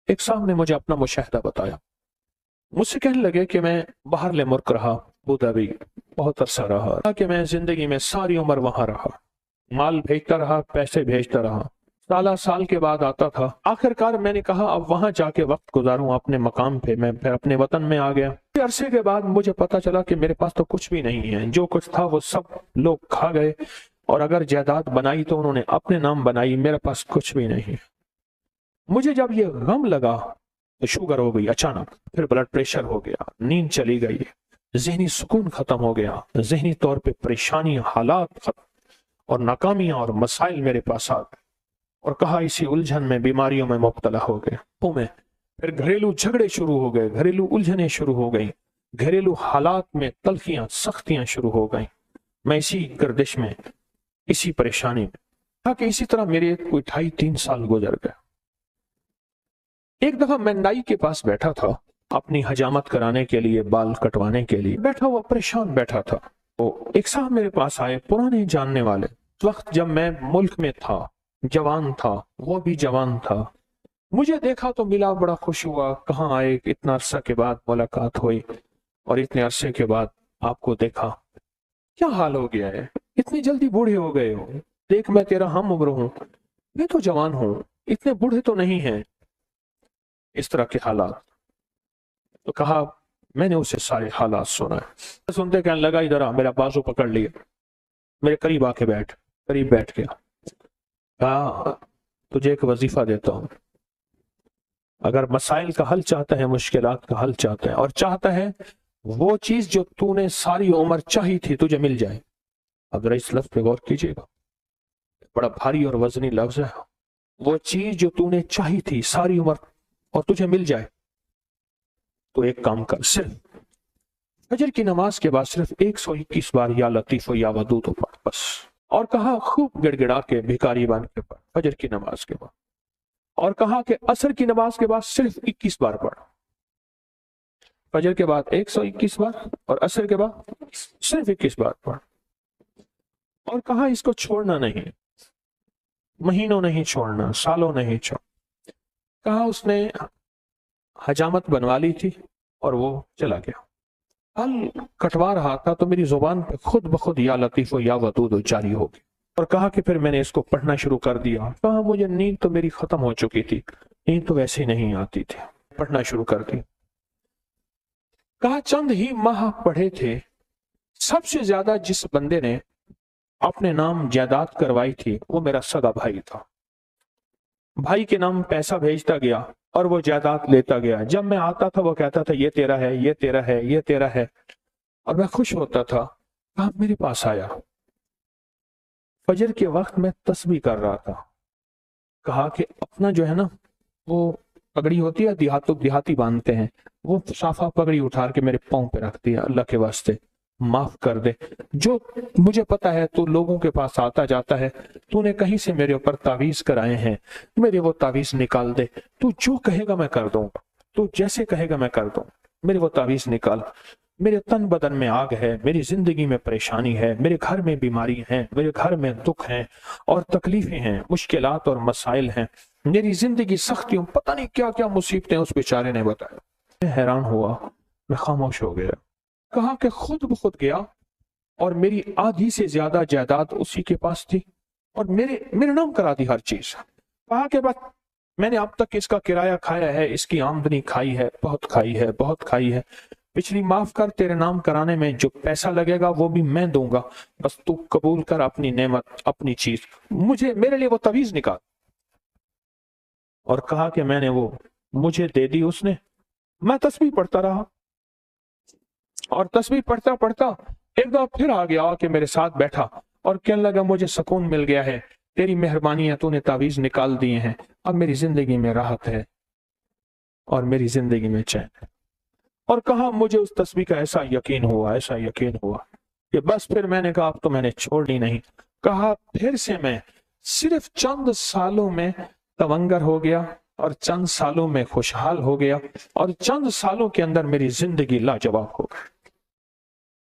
एक साहब ने मुझे अपना मुशाहिदा बताया। मुझसे कहने लगे कि मैं बाहर ले मुल्क रहा, अबू धाबी बहुत अरसा रहा, कि मैं जिंदगी में सारी उम्र वहां रहा, माल भेजता रहा, पैसे भेजता रहा, साल के बाद आता था। आखिरकार मैंने कहा अब वहां जाके वक्त गुजारूं अपने मकाम पे। मैं फिर अपने वतन में आ गया। अरसे के बाद मुझे पता चला कि मेरे पास तो कुछ भी नहीं है, जो कुछ था वो सब लोग खा गए, और अगर जायदाद बनाई तो उन्होंने अपने नाम बनाई, मेरे पास कुछ भी नहीं। मुझे जब ये गम लगा तो शुगर हो गई अचानक, फिर ब्लड प्रेशर हो गया, नींद चली गई, जहनी सुकून खत्म हो गया, जहनी तौर पे परेशानी, हालात खत्म, और नाकामियां और मसाइल मेरे पास आ गए, और कहा इसी उलझन में, बीमारियों में मुब्तला हो गए। फिर घरेलू झगड़े शुरू हो गए, घरेलू उलझनें शुरू हो गई, घरेलू हालात में तलखियां, सख्तियां शुरू हो गई। मैं इसी गर्दिश में, इसी परेशानी में था कि इसी तरह मेरे कोई 2.5-3 साल गुजर गए। एक दफा मैं नाई के पास बैठा था, अपनी हजामत कराने के लिए, बाल कटवाने के लिए बैठा हुआ, परेशान बैठा था। तो एक साहब मेरे पास आए, पुराने जानने वाले। उस वक्त जब मैं मुल्क में था, जवान था, वो भी जवान था। मुझे देखा तो मिला, बड़ा खुश हुआ। कहाँ आए, इतना अरसा के बाद मुलाकात हुई, और इतने अरसे के बाद आपको देखा, क्या हाल हो गया है, इतनी जल्दी बूढ़े हो गए हो। देख मैं तेरा हम उम्र हूं, मैं तो जवान हूं, इतने बूढ़े तो नहीं हैं। इस तरह के हालात। तो कहा, मैंने उसे सारे हालात सुना है। सुनते कहने लगा, इधर आ, मेरा बाजू पकड़ लिया, मेरे करीब आके बैठ। करीब बैठ गया, कहा तुझे एक वजीफा देता हूं, अगर मसाइल का हल चाहता है, मुश्किलात का हल चाहता है, और चाहता है वो चीज जो तूने सारी उम्र चाही थी तुझे मिल जाए। अब जरा इस लफ्ज पे गौर कीजिएगा, बड़ा भारी और वजनी लफ्ज है। वो चीज जो तूने चाही थी सारी उम्र और तुझे मिल जाए, तो एक काम कर, सिर्फ फजर की नमाज के बाद सिर्फ 121 बार या लतीफ या वदूद पढ़ बस। और कहा खूब गिड़गिड़ा के, भिखारी बन के पढ़ फजर की नमाज के बाद। और कहा कि असर की नमाज के बाद सिर्फ 21 बार पढ़। फजर के बाद 121 बार और असर के बाद सिर्फ 21 बार पढ़। और कहा इसको छोड़ना नहीं, महीनों नहीं छोड़ना, सालों नहीं छोड़। कहा उसने हजामत बनवा ली थी और वो चला गया। बाल कटवा रहा था तो मेरी जुबान पे खुद ब खुद या लतीफ या वदूद जारी हो गई। और कहा कि फिर मैंने इसको पढ़ना शुरू कर दिया। कहा मुझे नींद तो मेरी खत्म हो चुकी थी, नींद तो वैसे ही नहीं आती थी, पढ़ना शुरू कर दी। कहा चंद ही माह पढ़े थे, सबसे ज्यादा जिस बंदे ने अपने नाम जायदाद करवाई थी वो मेरा सगा भाई था। भाई के नाम पैसा भेजता गया और वो जायदाद लेता गया। जब मैं आता था वो कहता था ये तेरा है, ये तेरा है, ये तेरा है, और मैं खुश होता था। कहा मेरे पास आया, फजर के वक्त मैं तस्बीह कर रहा था। कहा कि अपना जो है ना, वो पगड़ी होती है, देहाती बांधते हैं, वो साफा पगड़ी उठा के मेरे पांव पे रख दिया। अल्लाह के वास्ते माफ कर दे, जो मुझे पता है तू लोगों के पास आता जाता है, तूने कहीं से मेरे ऊपर तावीज कराए हैं, मेरे वो तावीज निकाल दे। तू जो कहेगा मैं कर दूंगा, तू जैसे कहेगा मैं कर दूंगा, मेरे वो तावीज निकाल। मेरे तन बदन में आग है, मेरी जिंदगी में परेशानी है, मेरे घर में बीमारी है, मेरे घर में दुख है और तकलीफें हैं, मुश्किलात और मसाइल हैं, मेरी जिंदगी सख्तियों, पता नहीं क्या क्या मुसीबतें उस बेचारे ने बताया। मैं हैरान हुआ, मैं खामोश हो गया। कहा कि खुद ब खुद गया और मेरी आधी से ज्यादा जायदाद उसी के पास थी और मेरे नाम करा दी हर चीज। कहा कि बस मैंने अब तक इसका किराया खाया है, इसकी आमदनी खाई है, बहुत खाई है, बहुत खाई है। पिछली माफ कर, तेरे नाम कराने में जो पैसा लगेगा वो भी मैं दूंगा, बस तू कबूल कर अपनी नेमत, अपनी चीज, मेरे लिए वो तवीज निकाल। और कहा कि मैंने वो मुझे दे दी उसने। मैं तस्बीह पढ़ता रहा और तस्बीह पढ़ता पढ़ता एक दफा फिर आ गया कि मेरे साथ बैठा और कहने लगा मुझे सुकून मिल गया है, तेरी मेहरबानी है, तूने तावीज निकाल दिए हैं, अब मेरी जिंदगी में राहत है और मेरी जिंदगी में चैन है। और कहा मुझे उस तस्बीह का ऐसा यकीन हुआ, ऐसा यकीन हुआ कि बस फिर मैंने कहा अब तो मैंने छोड़नी नहीं। कहा फिर से मैं सिर्फ चंद सालों में तवंगर हो गया और चंद सालों में खुशहाल हो गया और चंद सालों के अंदर मेरी जिंदगी लाजवाब हो गई।